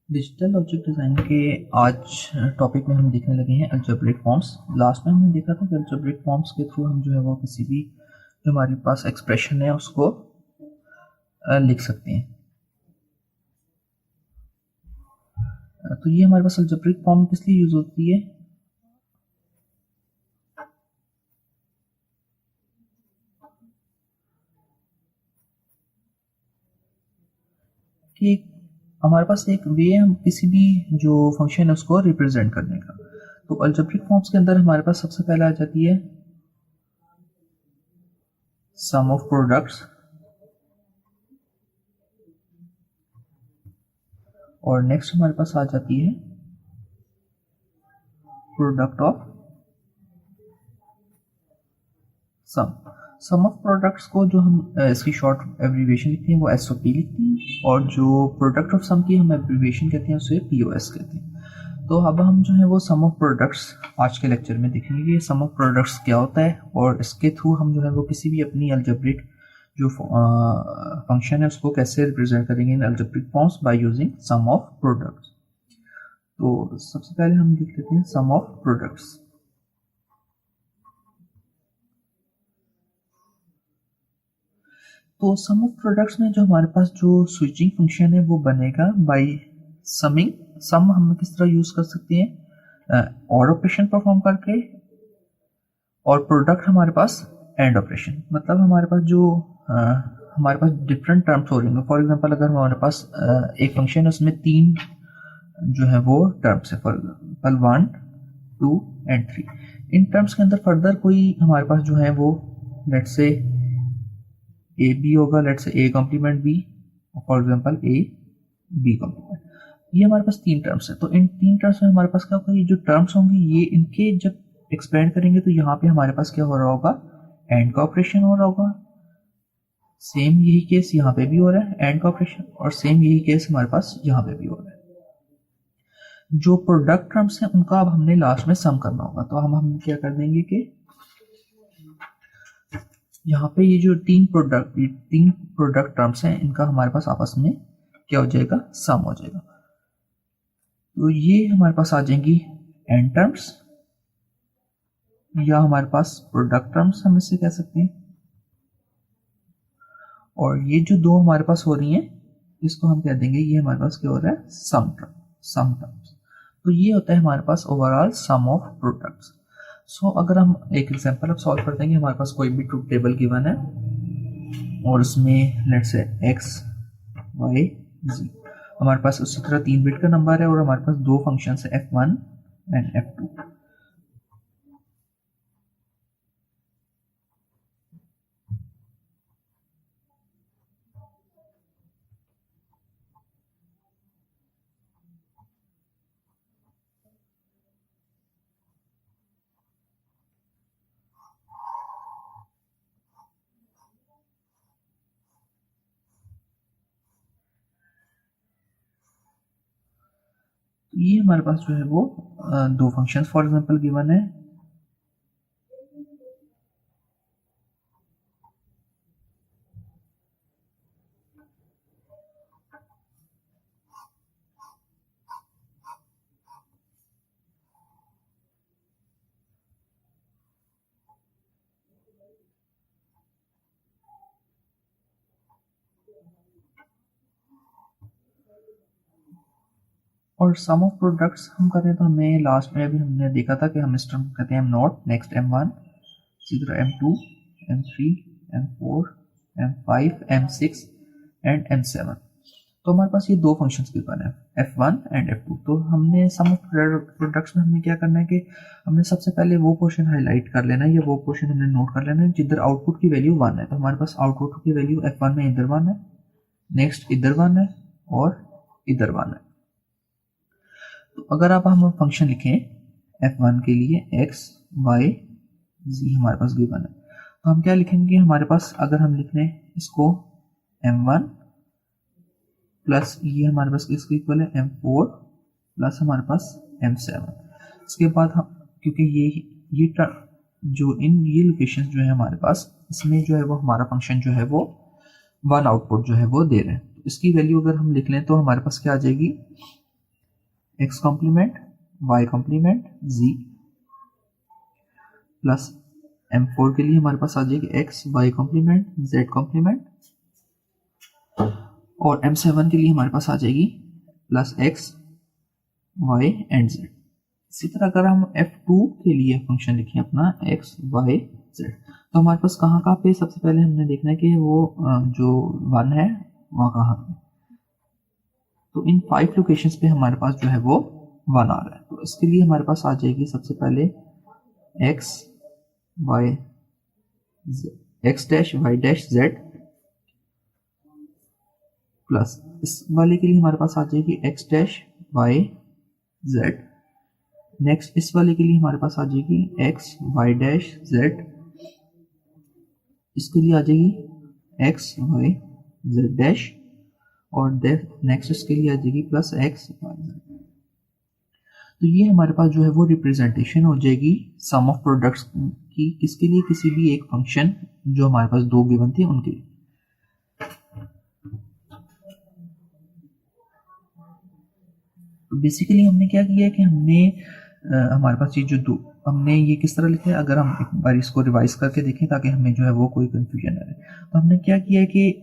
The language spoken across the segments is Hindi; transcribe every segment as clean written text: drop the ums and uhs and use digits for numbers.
डिजिटल ऑब्जेक्ट डिज़ाइन के आज टॉपिक में हम देखने लगे हैं अलजेब्रिक फॉर्म्स। लास्ट में हमने देखा था कि अलजेब्रिक फॉर्म्स के थ्रू हम जो है वो किसी भी जो हमारे पास एक्सप्रेशन है उसको लिख सकते हैं। तो ये हमारे पास अलजेब्रिक फॉर्म किस लिए यूज होती है? कि हमारे पास एक वे है हम किसी भी जो फंक्शन है उसको रिप्रेजेंट करने का। तो अलजेब्रिक फॉर्म्स के अंदर हमारे पास सबसे पहले आ जाती है सम ऑफ प्रोडक्ट्स, और नेक्स्ट हमारे पास आ जाती है product of sum of products को जो हम इसकी शॉर्ट एब्रीविएशन लिखते हैं वो एसओपी लिखते हैं, और जो प्रोडक्ट ऑफ सम की हम एब्रीविएशन कहते हैं उसे पीओएस कहते हैं। तो अब हम जो है वो सम ऑफ प्रोडक्ट्स आज के लेक्चर में देखेंगे कि सम ऑफ प्रोडक्ट्स क्या होता है, और इसके थ्रू हम जो है वो किसी भी अपनी अलजेब्रिक जो फंक्शन है उसको कैसे रिप्रेजेंट करेंगे in algebraic forms by using sum of products. तो सबसे पहले हम लिख लेते हैं सम ऑफ प्रोडक्ट्स। तो सम ऑफ प्रोडक्ट्स में जो हमारे पास जो स्विचिंग फंक्शन है वो बनेगा बाय समिंग। सम हम किस तरह यूज कर सकते हैं? और ऑपरेशन परफॉर्म करके, और प्रोडक्ट हमारे पास एंड ऑपरेशन। मतलब हमारे पास जो हमारे पास डिफरेंट टर्म्स हो रहे हैं। फॉर एग्जांपल अगर हमारे पास एक फंक्शन है उसमें तीन जो है वो टर्म्स है, for example 1 2 and 3। In terms के अंदर फर्दर कोई हमारे पास जो है वो लेट्स से ए बी होगा, let's say A complement B, for example A B complement. ये हमारे पास तीन टर्म्स है। तो इन तीन टर्म्स में हमारे पास क्या होगा, ये जो टर्म्स होंगे ये इनके जब एक्सपेंड करेंगे तो यहाँ पे हमारे पास क्या हो रहा होगा, एंड का ऑपरेशन हो रहा होगा। सेम यही केस यहाँ पे भी हो रहा है, एंड का ऑपरेशन, और सेम यही केस हमारे पास यहाँ पे भी हो रहा है। जो प्रोडक्ट टर्म्स हैं उनका अब हमने लास्ट में सम करना होगा। तो हम क्या कर देंगे कि यहाँ पे ये जो तीन प्रोडक्ट टर्म्स हैं इनका हमारे पास आपस में क्या हो जाएगा, सम हो जाएगा। तो ये हमारे पास आ जाएंगी एंड टर्म्स, या हमारे पास प्रोडक्ट टर्म्स हम इससे कह सकते हैं। और ये जो दो हमारे पास हो रही हैं इसको हम कह देंगे ये हमारे पास क्या हो रहा है, सम टर्म्स। तो ये होता है हमारे पास ओवरऑल सम ऑफ प्रोडक्ट्स। सो अगर हम एक एग्जांपल अब सॉल्व करते हैं कि हमारे पास कोई भी ट्रूथ टेबल गिवन है और उसमें let's say x y z, हमारे पास उसी तरह 3 बिट का नंबर है और हमारे पास दो फंक्शंस है f1 एंड f2। ये हमारे पास जो है वो दो फंक्शंस फॉर एग्जांपल गिवन है। और सम ऑफ प्रोडक्ट्स हम करें तो हमें लास्ट में अभी हमने देखा था कि हम इस टर्म कहते हैं m0, नेक्स्ट m1, इसी तरह m2, m3, m4, m5, m6 and m7। तो हमारे पास ये दो फंक्शंस गिवन है f1 एंड f2। तो हमने सम ऑफ प्रोडक्ट्स में हमें क्या करना है कि हमने सबसे पहले वो पोर्शन हाईलाइट कर लेना है, या वो पोर्शन हमने नोट कर लेना है जिधर आउटपुट की वैल्यू 1 है। तो हमारे पास आउटपुट की वैल्यू f1 में इधर 1 है, नेक्स्ट इधर 1 है, और इधर 1 है। तो अगर आप हम फंक्शन लिखें f1 के लिए x y z हमारे पास गिवन है, तो हम क्या लिखेंगे, हमारे पास अगर हम लिख रहे हैं इसको m1 प्लस ये हमारे पास किसको इक्वल है m4 प्लस हमारे पास m7। इसके बाद हम क्योंकि ये जो ये लोकेशंस जो है हमारे पास इसमें जो है वो हमारा फंक्शन जो है वो 1 आउटपुट जो है वो दे रहे हैं। तो इसकी वैल्यू अगर हम लिख लें तो हमारे पास क्या आ जाएगी, X complement Y complement G plus M4 के लिए हमारे पास आ जाएगी x Y complement Z complement, और M7 के लिए हमारे पास आ जाएगी plus x Y and Z. इसी तरह अगर हम F2 के लिए फंक्शन लिखें अपना एक्स वाई जेड, तो हमारे पास कहाँ कहाँ पे सबसे पहले हमने देखना है कि वो जो 1 है वहाँ कहाँ पे, तो इन 5 लोकेशंस पे हमारे पास जो है वो 1 आ रहा है। तो इसके लिए हमारे पास आ जाएगी सबसे पहले X Y X dash Y dash Z plus इस वाले के लिए हमारे पास आ जाएगी X dash Y Z, next इस वाले के लिए हमारे पास आ जाएगी एक्स वाई डैश जेड, इसके लिए आ जाएगी एक्स वाई जेड डैश, और नेक्स्ट इसके लिए आ जाएगी प्लस एक्स वाई जेड। तो ये हमारे पास जो है वो रिप्रेजेंटेशन हो जाएगी सम ऑफ प्रोडक्ट्स की, किसके लिए, किसी भी एक फंक्शन जो हमारे पास दो गिवन थे उनके लिए। तो बेसिकली हमने क्या किया है कि हमने हमारे पास ये जो दो हमने ये किस तरह लिखा है, अगर हम एक बार इसको रिवाइज करके देखें ताकि हमें जो है वो कोई कंफ्यूजन ना रहे। तो हमने क्या किया है कि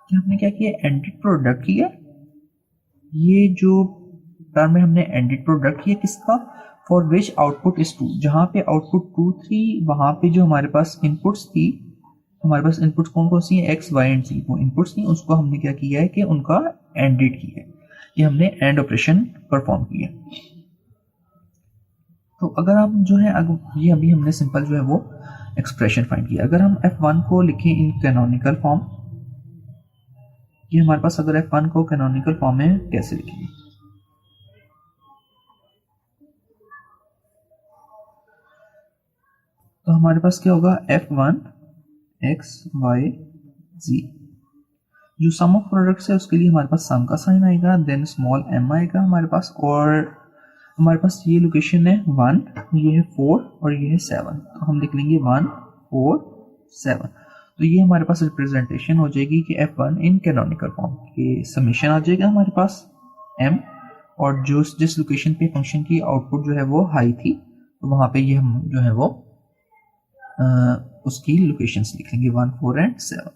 हमने क्या किया, एंडेड प्रोडक्ट किया, ये जो टर्म में हमने एंडेड प्रोडक्ट किया किसका, फॉर विच आउटपुट इज 2, जहां पे आउटपुट 2 थी वहां पे जो हमारे पास इनपुट्स थी, हमारे पास इनपुट्स कौन कौन सी है, एक्स वाई एंड जी, वो इनपुट्स थी उसको हमने क्या किया है कि उनका एंडेड किया है, ये हमने एंड ऑपरेशन परफॉर्म किया। तो अगर हम जो है ये अभी हमने सिंपल जो है वो एक्सप्रेशन फाइंड किया, अगर हम F1 को लिखें इन कैनोनिकल फॉर्म, ये हमारे पास अगर F1 को कैनोनिकल फॉर्म में कैसे लिखेंगे, तो हमारे पास क्या होगा F1 एक्स वाई जी, जो सम ऑफ प्रोडक्ट्स है उसके लिए हमारे पास सम का साइन आएगा, देन स्मॉल m आएगा हमारे पास, और हमारे पास ये लोकेशन है 1, ये है 4 और ये है 7, तो हम लिख लेंगे 1 4 7। तो ये हमारे पास रिप्रेजेंटेशन हो जाएगी कि F1 इन कैनोनिकल फॉर्म के समेशन आ जाएगा हमारे पास m, और जो जिस लोकेशन पे फंक्शन की आउटपुट जो है वो हाई थी तो वहां पे ये हम जो है वो उसकी लोकेशंस लिख लेंगे 1 4 एंड 7।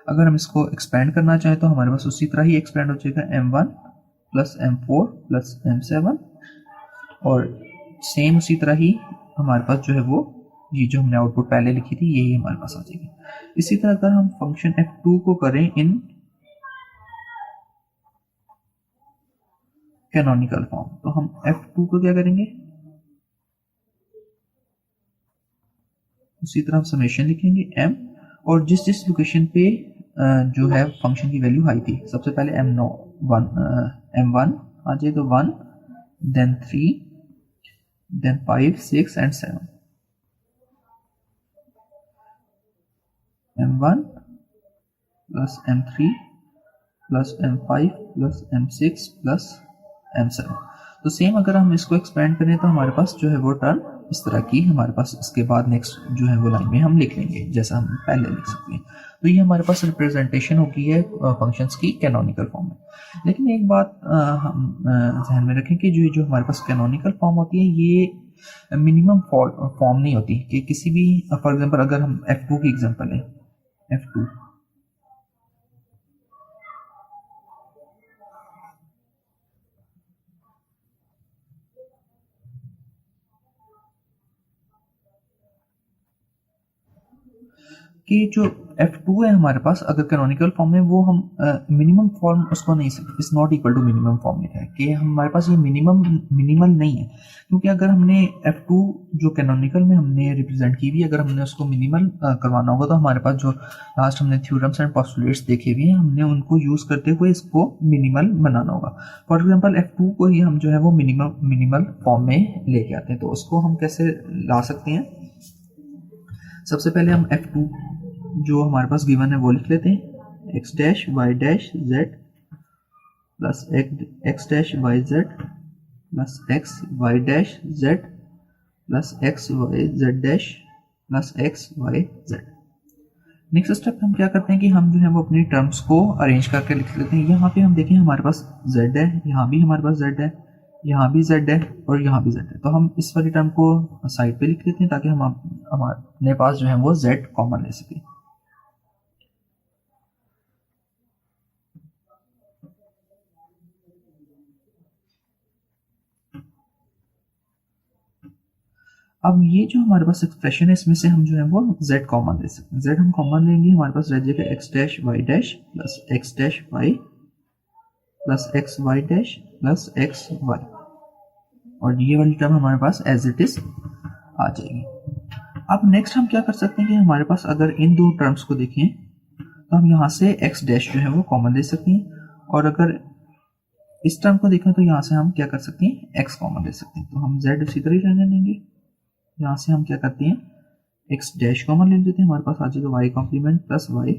अगर हम इसको एक्सपेंड करना चाहें तो हमारे पास उसी तरह ही एक्सपेंड हो जाएगा M1 plus M4 plus M7, और सेम उसी तरह ही हमारे पास जो है वो ये जो हमने आउटपुट पहले लिखी थी यही हमारे पास आ जाएगी। इसी तरह अगर हम फंक्शन F2 को करें इन कैनोनिकल फॉर्म, तो हम F2 को क्या करेंगे, उसी तरह हम समेशन लिखेंगे m, और जिस जिस लोकेशन पे जो है फंक्शन की वैल्यू हाई थी, सबसे पहले M1 आ जाए तो 1, then 3, then 5 6 and 7, M1 plus M3 plus M5 plus M6 plus M7। तो सेम अगर हम इसको एक्सपेंड करें तो हमारे पास जो है वो टर्म इस तरह की हमारे पास इसके बाद नेक्स्ट जो है वो लाइन में हम लिख लेंगे जैसा हम पहले लिख सकते हैं। तो ये हमारे पास रिप्रेजेंटेशन होगी है फंक्शंस की कैनोनिकल फॉर्म में। लेकिन एक बात हम ध्यान में रखें कि जो हमारे पास कैनोनिकल फॉर्म होती है ये मिनिमम फॉर्म नहीं होती कि किसी भी, फॉर एग्जांपल अगर हम F2 की एग्जांपल लें, F2 कि जो F2 है हमारे पास अगर कैनोनिकल फॉर्म में वो हम मिनिमम फॉर्म उसको नहीं सकते, is not equal to minimum form लिखा है कि हमारे पास ये मिनिमल नहीं है, क्योंकि अगर हमने F2 जो कैनोनिकल में हमने रिप्रेजेंट की हुई अगर हमने उसको मिनिमल करवाना होगा तो हमारे पास जो लास्ट हमने थ्योरम्स एंड पोस्टुलेट्स देखे हुए हैं हमने उनको यूज करते हुए इसको मिनिमल बनाना होगा। फॉर एग्जाम्पल F2 को ही हम जो है वो मिनिमल फॉर्म में लेके आते हैं, तो उसको हम कैसे ला सकते हैं, सबसे पहले हम F2 जो हमारे पास गिवन है वो लिख लेते हैं, x dash y dash z plus x dash Y z plus x y dash Z plus x y z dash plus x y Z. Next step हम क्या करते हैं कि हम जो है वो अपनी टर्म्स को अरेंज करके लिख लेते हैं। यहाँ पे हम देखें हमारे पास z है, यहाँ भी हमारे पास z है, यहाँ भी z है और यहाँ भी z है, तो हम इस वाली टर्म को साइड पे लिख लेते हैं ताकि हम हमारे पास जो है वो z कॉमन ले सके। अब ये जो हमारे पास एक्सप्रेशन है इसमें से हम जो है वो z कॉमन ले सकते हैं। z हम कॉमन लेंगे, हमारे पास रह जाएगा x dash Y dash plus x dash y plus x y dash plus x y, और ये वाली टर्म हमारे पास एज इट इज आ जाएगी। अब नेक्स्ट हम क्या कर सकते हैं कि हमारे पास अगर इन दो टर्म्स को देखें तो हम यहाँ से x डैश जो है वो कॉमन ले सकते हैं, और अगर इस टर्म को देखें तो यहाँ से हम क्या कर सकते हैं x कॉमन ले सकते हैं। तो हम z उसी तरह ही रहने देंगे, यहाँ से हम क्या करते हैं x डैश कॉमन ले लेते हैं, हमारे पास आ जाएगा y कॉम्प्लीमेंट प्लस y,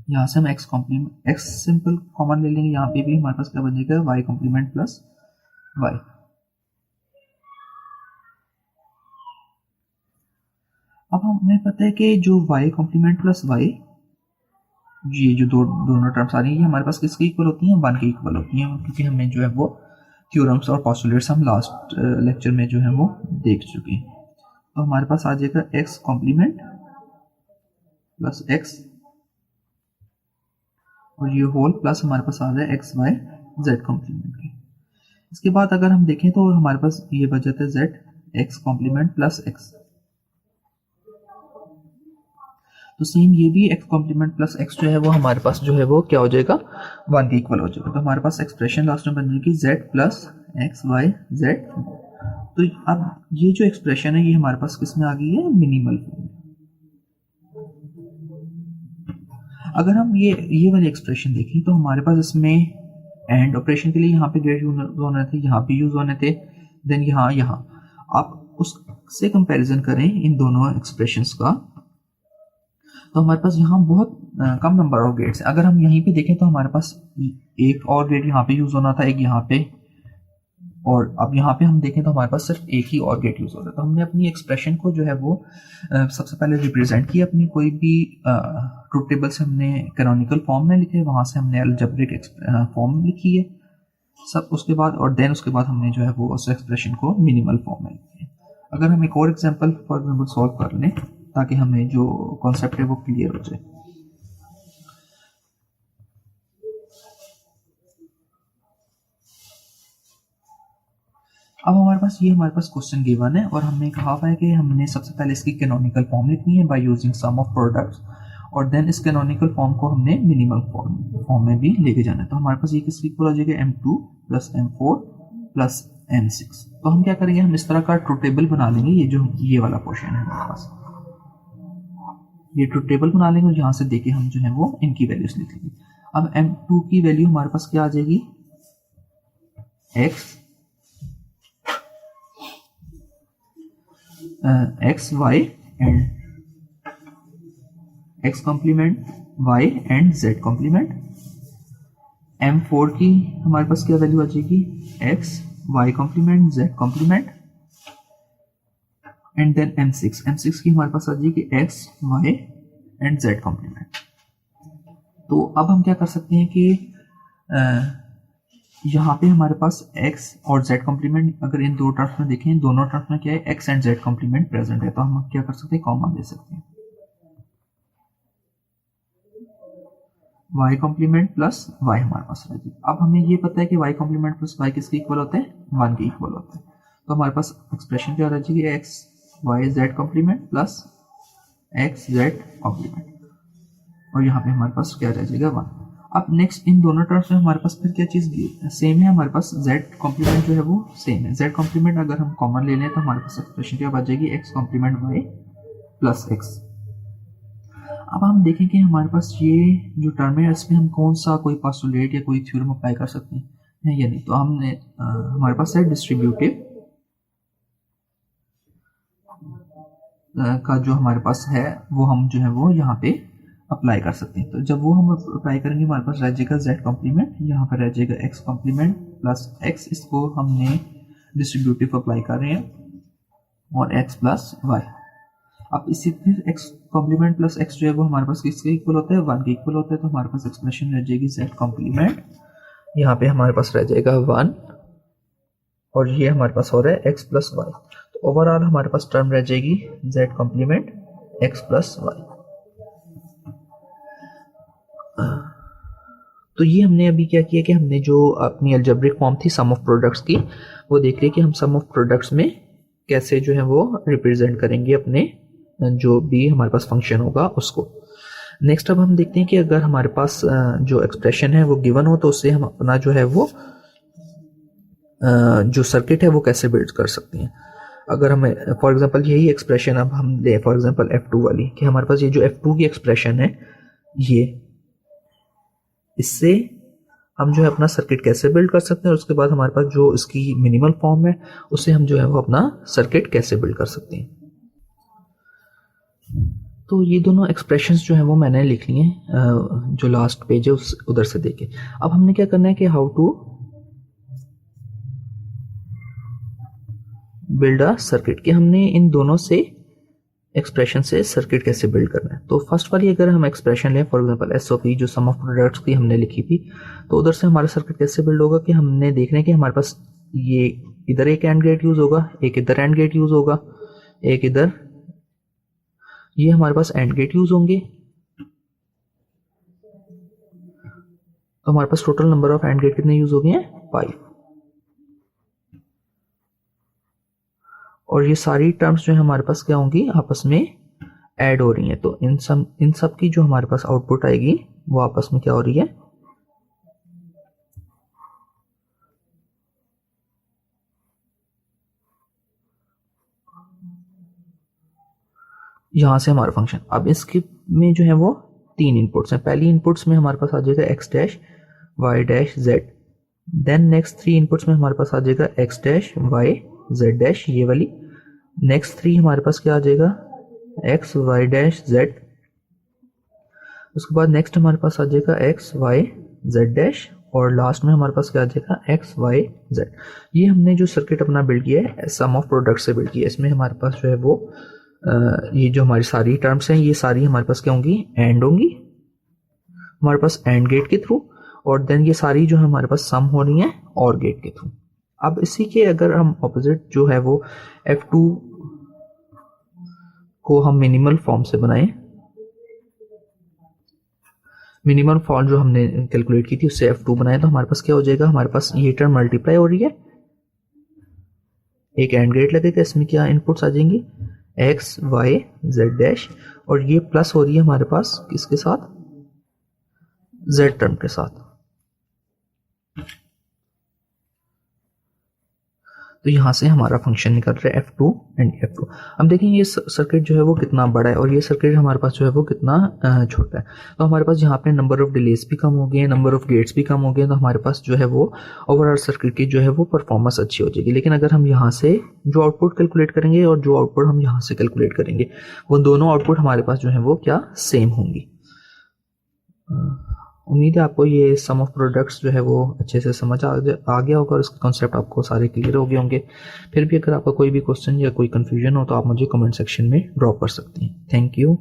यहाँ से हम x complement x simple common ले लेंगे, यहाँ पे भी हमारे पास क्या बन जाएगा y कॉम्प्लीमेंट प्लस y। अब हमें पता है कि जो y कॉम्प्लीमेंट प्लस y, ये जो दोनों टर्म्स आ रही है हमारे पास किसके इक्वल होती हैं, 1 के इक्वल होती हैं, क्योंकि हमने जो है वो थ्योरम्स और पोस्टुलेट्स हम लास्ट लेक्चर में जो है वो देख चुके हैं। तो हमारे पास आ जाएगा x कॉम्प्लीमेंट प्लस x और ये होल प्लस हमारे पास आ रहा है एक्स वाई जेड कॉम्प्लीमेंट के। इसके बाद अगर हम देखें तो हमारे पास ये बच जाता है z x complement plus x, तो सेम ये भी x कॉम्प्लीमेंट प्लस x जो है वो हमारे पास जो है वो क्या हो जाएगा 1 के इक्वल हो जाएगा। तो हमारे पास एक्सप्रेशन लास्ट में बन जाएगी z plus x y z. तो अब ये जो एक्सप्रेशन है ये हमारे पास किस में आ गई है, मिनिमल फॉर्म में। अगर हम ये वाली एक्सप्रेशन देखें तो हमारे पास इसमें एंड ऑपरेशन के लिए यहाँ पे ग्रेड यूज होने थे, यहाँ पे यूज होने थे, देन यहाँ आप उससे कंपैरिजन करें इन दोनों एक्सप्रेशंस का, तो हमारे पास यहाँ बहुत कम नंबर ऑफ गेट्स है। अगर हम यहीं पे देखें तो हमारे पास एक और गेट यहाँ पे यूज होना था, एक यहाँ पे, और अब यहाँ पे हम देखें तो हमारे पास सिर्फ एक ही और गेट यूज हो रहा है। तो हमने अपनी एक्सप्रेशन को जो है वो सबसे पहले रिप्रेजेंट किया, अपनी कोई भी ट्रूथ टेबल से हमने कैनोनिकल फॉर्म में लिखे, वहां से हमने अलजेब्रिक फॉर्म लिखी है सब, उसके बाद और देन उसके बाद हमने जो है वो उस एक्सप्रेशन को मिनिमल फॉर्म में लिखी है। अगर हम एक और एग्जाम्पल फॉर एग्जाम्पल सॉल्व कर लें ताकि हमें जो कॉन्सेप्ट है वो क्लियर हो जाए। अब हमारे पास क्वेश्चन गिवन है और हमने कहा हुआ है कि हमने सबसे पहले इसकी कैनोनिकल फॉर्म लिखनी है by using sum of products, और देन इस कैनोनिकल फॉर्म को हमने मिनिमल फॉर्म में भी लेके जाना है। तो हमारे पास ये किसकी इक्वल हो जाएगा, m2 plus m4 plus m6। तो हम क्या करेंगे, हम इस तरह का ट्रूथ टेबल बना लेंगे, ये वाला पोर्शन है हमारे पास, ये ट्रूथ टेबल बना लेंगे और यहाँ से देके हम जो है वो इनकी वैल्यूज लिख लेंगे। अब m2 की वैल्यू हमारे पास क्या आ जाएगी, x Y and x complement y and z complement. m4 की हमारे पास क्या वैल्यू आ जाएगी, x Y complement Z complement, and then m6 की हमारे पास आ जाएगी x Y and z complement. तो अब हम क्या कर सकते हैं कि यहाँ पे हमारे पास x और z कॉम्प्लीमेंट, अगर इन दो टर्म्स में देखें, दोनों टर्म्स में क्या है, x and z complement present है, तो हम क्या कर सकते हैं, कॉमन ले सकते हैं, y कॉम्प्लीमेंट प्लस y हमारे पास रह जाएगा। अब हमें ये पता है कि y कॉम्प्लीमेंट प्लस y किसके इक्वल होते हैं, 1 के इक्वल होते हैं। तो हमारे पास एक्सप्रेशन क्या रह जाएगी, x y z complement plus x z complement, और यहाँ पे हमारे पास क्या रह जाएगा, 1। अब नेक्स्ट इन दोनों टर्म्स में हमारे पास फिर क्या चीज सेम है, हमारे पास z कॉम्प्लीमेंट जो है वो सेम है। z कॉम्प्लीमेंट अगर हम कॉमन ले लें तो हमारे पास एक्सप्रेशन क्या बच जाएगी, x complement y plus x। अब हम देखें कि हमारे पास ये जो टर्म है इसमें हम कौन सा कोई पोस्टुलेट या कोई थ्योरम अप्लाई कर सकते हैं या नहीं। तो हमने हमारे पास है डिस्ट्रीब्यूटिव का जो हमारे पास है वो हम जो है वो यहाँ पे अप्लाई कर सकते हैं। तो जब वो हम अप्लाई करेंगे हमारे पास रह जाएगा z कॉम्प्लीमेंट, यहाँ पर रह जाएगा x कॉम्प्लीमेंट प्लस x, इसको हमने डिस्ट्रीब्यूटिव अप्लाई कर रहे हैं, और x प्लस y। अब इसी फिर x कॉम्प्लीमेंट प्लस x जो है वो हमारे पास किसके इक्वल होता है, 1 के इक्वल होता है। तो हमारे पास एक्सप्रेशन रह जाएगी z कॉम्प्लीमेंट, यहाँ पे हमारे पास रह जाएगा 1, और ये हमारे पास हो रहा है x प्लस वाई। तो ओवरऑल हमारे पास टर्म रह जाएगी z complement x plus y. तो ये हमने अभी क्या किया कि हमने जो अपनी अलजेब्रिक फॉर्म थी सम ऑफ प्रोडक्ट्स की, वो देख रहे कि हम सम ऑफ प्रोडक्ट्स में कैसे जो है वो रिप्रेजेंट करेंगे अपने जो भी हमारे पास फंक्शन होगा उसको। नेक्स्ट अब हम देखते हैं कि अगर हमारे पास जो एक्सप्रेशन है वो गिवन हो तो उससे हम अपना जो है वो जो सर्किट है वो कैसे बिल्ड कर सकते हैं। अगर हमें फॉर एग्जांपल यही एक्सप्रेशन अब हम ले फॉर एग्जांपल F2 वाली, कि हमारे पास ये जो F2 की एक्सप्रेशन है, ये इससे हम जो है अपना सर्किट कैसे बिल्ड कर सकते हैं, और उसके बाद हमारे पास जो इसकी मिनिमल फॉर्म है उससे हम जो है वो अपना सर्किट कैसे बिल्ड कर सकते हैं। तो ये दोनों एक्सप्रेशंस जो है वो मैंने लिख लिए हैं, जो लास्ट पेज है उस उधर से देखे। अब हमने क्या करना है कि how to build a circuit, कि हमने इन दोनों से एक्सप्रेशन से सर्किट कैसे बिल्ड करना है। तो फर्स्ट वाली अगर हम एक्सप्रेशन लें फॉर एग्जांपल SOP जो सम ऑफ प्रोडक्ट्स की हमने लिखी थी, तो उधर से हमारा सर्किट कैसे बिल्ड होगा कि हमने देखना है कि हमारे पास ये इधर एक एंड गेट यूज होगा, एक इधर एंड गेट यूज होगा, एक इधर, ये हमारे पास एंड गेट यूज होंगे। तो हमारे पास total number of and gate कितने यूज हो गए हैं, 5। और ये सारी टर्म्स जो है हमारे पास क्या होंगी, आपस में ऐड हो रही हैं। तो इन सब की जो हमारे पास आउटपुट आएगी वो आपस में क्या हो रही है, यहां से हमारा फंक्शन। अब इसके में जो है वो 3 इनपुट्स हैं। पहली इनपुट्स में हमारे पास आ जाएगा x dash y dash z, then next 3 inputs में हमारे पास आ जाएगा x dash y z dash, ये वाली। नेक्स्ट 3 हमारे पास क्या आ जाएगा, x y डैश z। उसके बाद नेक्स्ट हमारे पास आ जाएगा x y z डैश, और लास्ट में हमारे पास क्या आ जाएगा x y z। ये हमने जो सर्किट अपना बिल्ड किया है सम ऑफ प्रोडक्ट से बिल्ड किया है। इसमें हमारे पास जो है वो ये जो हमारी सारी टर्म्स हैं ये सारी हमारे पास क्या होंगी, एंड होंगी हमारे पास एंड गेट के थ्रू, और देन ये सारी जो है हमारे पास सम हो रही है और गेट के थ्रू। अब इसी के अगर हम ऑपोजिट जो है वो F2 को हम मिनिमल फॉर्म से बनाएं, मिनिमल फॉर्म जो हमने कैलकुलेट की थी उससे F2 बनाए, तो हमारे पास क्या हो जाएगा, हमारे पास ये टर्म मल्टीप्लाई हो रही है, एक एंड गेट लगेगा, इसमें क्या इनपुट्स आ जाएंगी x y z डैश, और ये प्लस हो रही है हमारे पास किसके साथ, z टर्म के साथ। तो यहां से हमारा फंक्शन निकल रहा है F2 एंड F2। हम देखेंगे ये सर्किट जो है वो कितना बड़ा है और ये सर्किट हमारे पास जो है वो कितना छोटा है। तो हमारे पास यहाँ पे नंबर ऑफ डिलेज भी कम हो गए, नंबर ऑफ गेट्स भी कम हो गए, तो हमारे पास जो है वो ओवरऑल सर्किट की जो है वो परफॉर्मेंस अच्छी हो जाएगी। लेकिन अगर हम यहाँ से जो आउटपुट कैलकुलेट करेंगे और जो आउटपुट हम यहाँ से कैलकुलेट करेंगे वो दोनों आउटपुट हमारे पास जो है वो क्या सेम होंगी। उम्मीद है आपको ये सम ऑफ प्रोडक्ट्स जो है वो अच्छे से समझ आ गया होगा और इसके कॉन्सेप्ट आपको सारे क्लियर हो गए होंगे। फिर भी अगर आपका कोई भी क्वेश्चन या कोई कन्फ्यूजन हो तो आप मुझे कमेंट सेक्शन में ड्रॉप कर सकते हैं। Thank you.